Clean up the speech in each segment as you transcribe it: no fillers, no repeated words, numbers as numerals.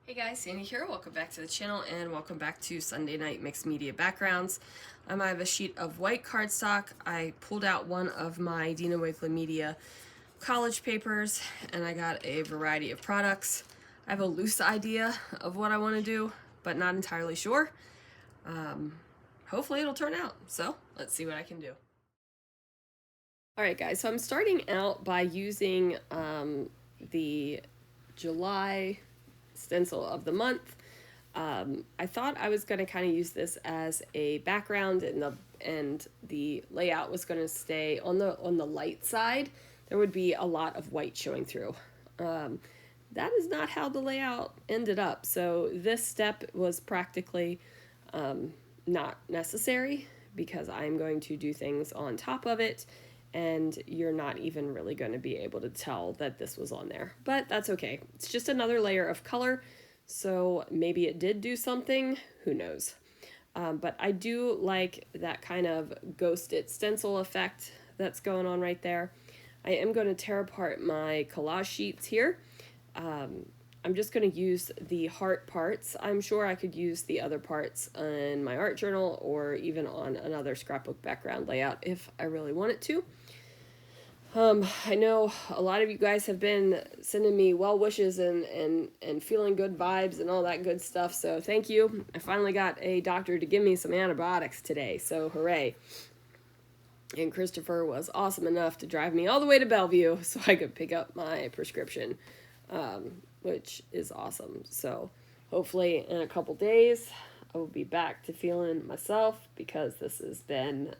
Hey guys, Sandy here. Welcome back to the channel and welcome back to Sunday Night Mixed Media Backgrounds. I have a sheet of white cardstock. I pulled out one of my Dina Wakelet Media college papers and I got a variety of products. I have a loose idea of what I want to do, but not entirely sure. Hopefully it'll turn out. So let's see what I can do. Alright guys, so I'm starting out by using the July stencil of the month. I thought I was going to kind of use this as a background, and the layout was going to stay on the light side. There would be a lot of white showing through. That is not how the layout ended up. So this step was practically not necessary because I'm going to do things on top of it, and you're not even really going to be able to tell that this was on there. But that's okay. It's just another layer of color, so maybe it did do something. Who knows? But I do like that kind of ghosted stencil effect that's going on right there. I am going to tear apart my collage sheets here. I'm just going to use the heart parts. I'm sure I could use the other parts in my art journal or even on another scrapbook background layout if I really wanted to. I know a lot of you guys have been sending me well wishes and feeling good vibes and all that good stuff, so thank you. I finally got a doctor to give me some antibiotics today, so hooray. And Christopher was awesome enough to drive me all the way to Bellevue so I could pick up my prescription, which is awesome. So hopefully in a couple days I will be back to feeling myself, because this has been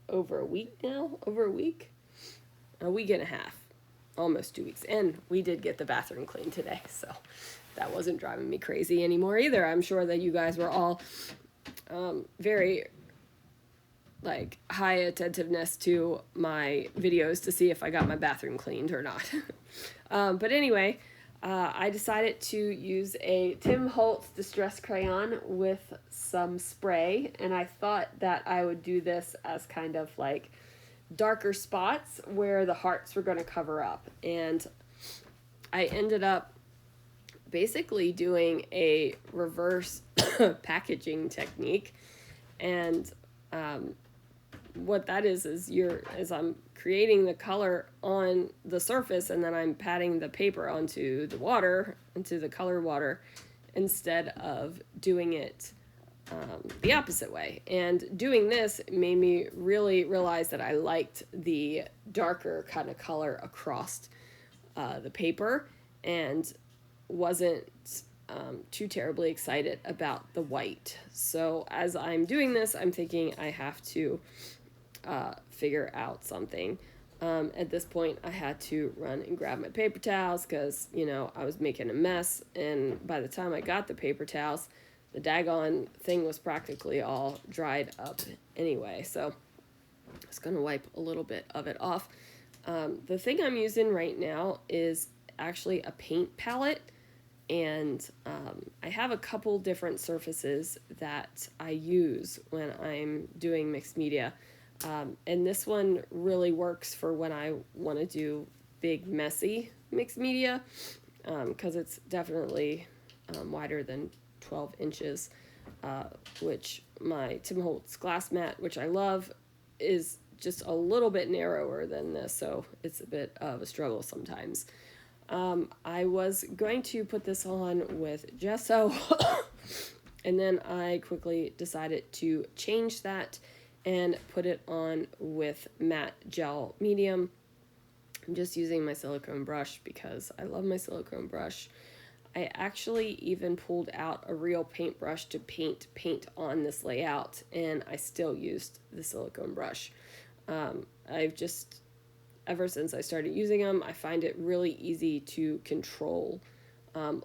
over a week now, a week and a half, almost 2 weeks. And we did get the bathroom cleaned today, so that wasn't driving me crazy anymore either. I'm sure that you guys were all very high attentiveness to my videos to see if I got my bathroom cleaned or not. But anyway, I decided to use a Tim Holtz Distress Crayon with some spray, and I thought that I would do this as kind of like darker spots where the hearts were going to cover up. And I ended up basically doing a reverse packaging technique. And what that is I'm creating the color on the surface, and then I'm patting the paper onto the water, into the color water, instead of doing it the opposite way. And doing this made me really realize that I liked the darker kind of color across the paper, and wasn't too terribly excited about the white. So as I'm doing this, I'm thinking I have to figure out something. At this point, I had to run and grab my paper towels because, I was making a mess, and by the time I got the paper towels, the daggone thing was practically all dried up anyway, so I was going to wipe a little bit of it off. The thing I'm using right now is actually a paint palette, and I have a couple different surfaces that I use when I'm doing mixed media. And this one really works for when I want to do big, messy mixed media, because it's definitely wider than 12 inches, which my Tim Holtz glass mat, which I love, is just a little bit narrower than this, so it's a bit of a struggle sometimes. I was going to put this on with gesso, and then I quickly decided to change that and put it on with matte gel medium. I'm just using my silicone brush because I love my silicone brush. I actually even pulled out a real paintbrush to paint on this layout, and I still used the silicone brush. I've just, ever since I started using them, I find it really easy to control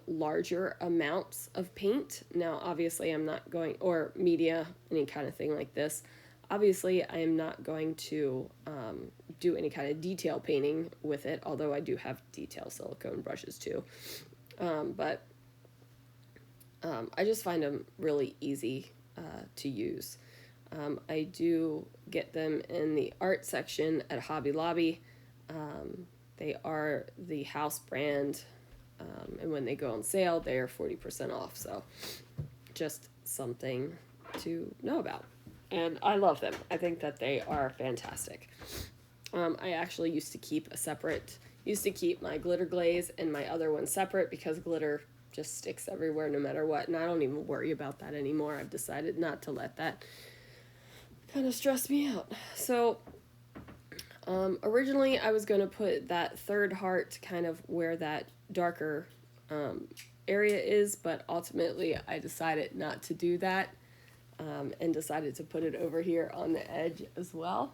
larger amounts of paint. Now, obviously, I'm not going, or media, any kind of thing like this. Obviously, I am not going to do any kind of detail painting with it, although I do have detail silicone brushes too. But I just find them really easy to use. I do get them in the art section at Hobby Lobby. They are the house brand And when they go on sale, they are 40% off. So just something to know about. And I love them. I think that they are fantastic. I actually used to keep my glitter glaze and my other one separate because glitter just sticks everywhere no matter what. And I don't even worry about that anymore. I've decided not to let that kind of stress me out. So originally I was going to put that third heart kind of where that darker area is, but ultimately I decided not to do that and decided to put it over here on the edge as well.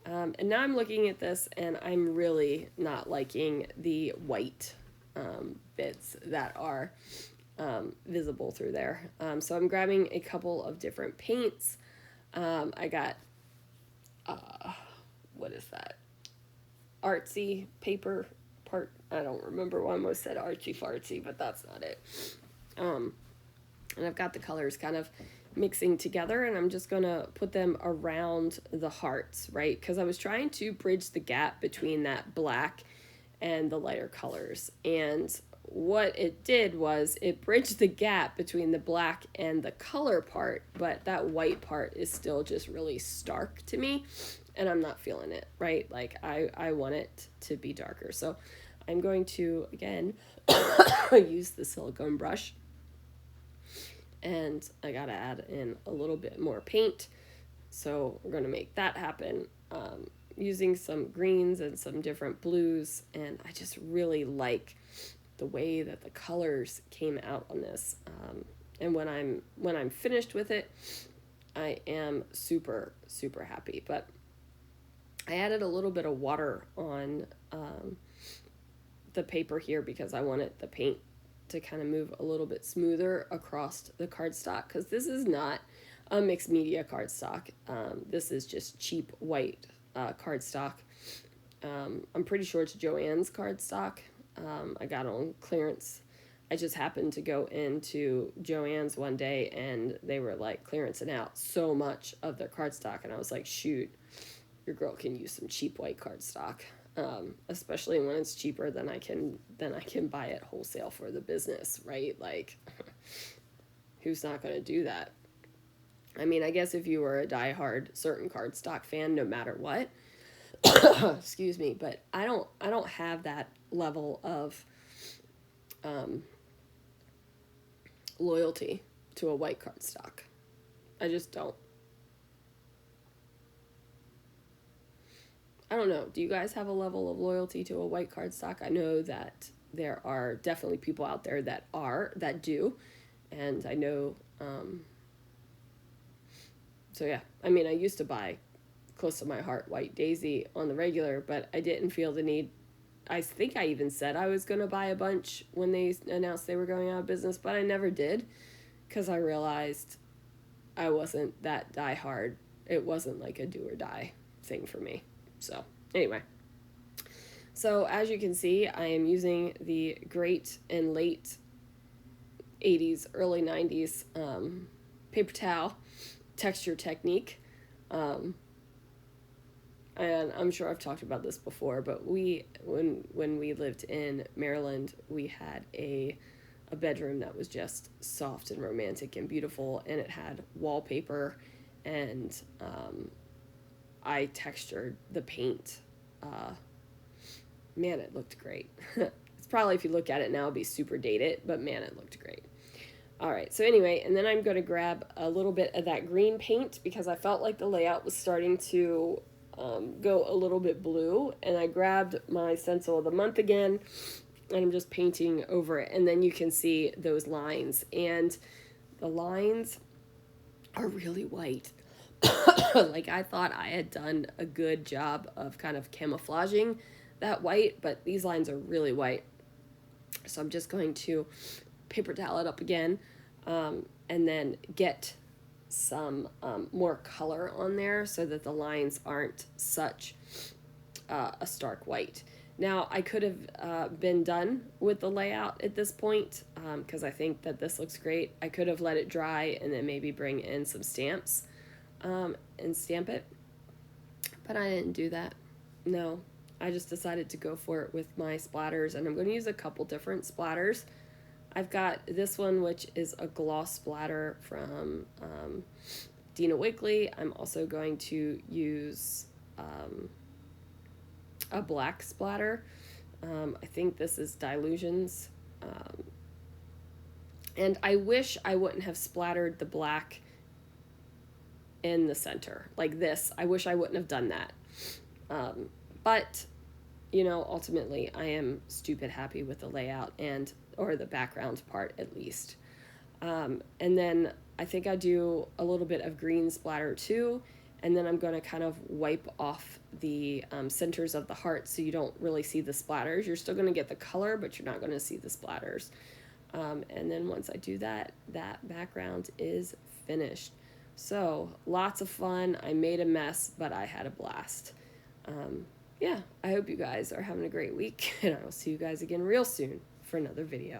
And now I'm looking at this and I'm really not liking the white bits that are visible through there. So I'm grabbing a couple of different paints. I got, what is that? Artsy paper part. I don't remember why I almost said artsy fartsy, but that's not it. And I've got the colors kind of mixing together, and I'm just going to put them around the hearts, right? Because I was trying to bridge the gap between that black and the lighter colors. And what it did was it bridged the gap between the black and the color part, but that white part is still just really stark to me, and I'm not feeling it, right? Like I want it to be darker. So I'm going to, again, use the silicone brush. And I gotta add in a little bit more paint. So we're gonna make that happen using some greens and some different blues. And I just really like the way that the colors came out on this. And when I'm finished with it, I am super, super happy. But I added a little bit of water on the paper here because I wanted the paint to kind of move a little bit smoother across the cardstock, because this is not a mixed media cardstock. This is just cheap white cardstock. I'm pretty sure it's Joann's cardstock. I got it on clearance. I just happened to go into Joann's one day and they were like clearancing out so much of their cardstock, and I was like, shoot, your girl can use some cheap white cardstock. Especially when it's cheaper than I can buy it wholesale for the business, right? Like, who's not going to do that? I mean, I guess if you were a diehard certain cardstock fan, no matter what, excuse me, but I don't have that level of loyalty to a white cardstock. I just don't. I don't know. Do you guys have a level of loyalty to a white cardstock? I know that there are definitely people out there that do. And I know, so yeah. I mean, I used to buy close to my heart White Daisy on the regular, but I didn't feel the need. I think I even said I was going to buy a bunch when they announced they were going out of business, but I never did because I realized I wasn't that diehard. It wasn't like a do or die thing for me. So anyway, so as you can see, I am using the great and late 80s, early 90s paper towel texture technique. And I'm sure I've talked about this before, but when we lived in Maryland, we had a bedroom that was just soft and romantic and beautiful, and it had wallpaper, and I textured the paint. Man, it looked great. It's probably, if you look at it now, it'd be super dated, but man, it looked great. All right, so anyway, and then I'm going to grab a little bit of that green paint because I felt like the layout was starting to go a little bit blue, and I grabbed my Stencil of the Month again, and I'm just painting over it, and then you can see those lines, and the lines are really white. Like, I thought I had done a good job of kind of camouflaging that white, but these lines are really white. So I'm just going to paper towel it up again, and then get some more color on there so that the lines aren't such a stark white. Now, I could have been done with the layout at this point because I think that this looks great. I could have let it dry and then maybe bring in some stamps and stamp it, but I didn't do that. No, I just decided to go for it with my splatters, and I'm going to use a couple different splatters. I've got this one, which is a gloss splatter from Dina Wigley. I'm also going to use a black splatter. I think this is Dilutions. And I wish I wouldn't have splattered the black in the center like this. I wish I wouldn't have done that. But, you know, ultimately I am stupid happy with the layout or the background part at least. And then I think I do a little bit of green splatter too. And then I'm going to kind of wipe off the centers of the heart so you don't really see the splatters. You're still going to get the color, but you're not going to see the splatters. And then once I do that, that background is finished. So lots of fun. I made a mess, but I had a blast. Yeah, I hope you guys are having a great week, and I will see you guys again real soon for another video.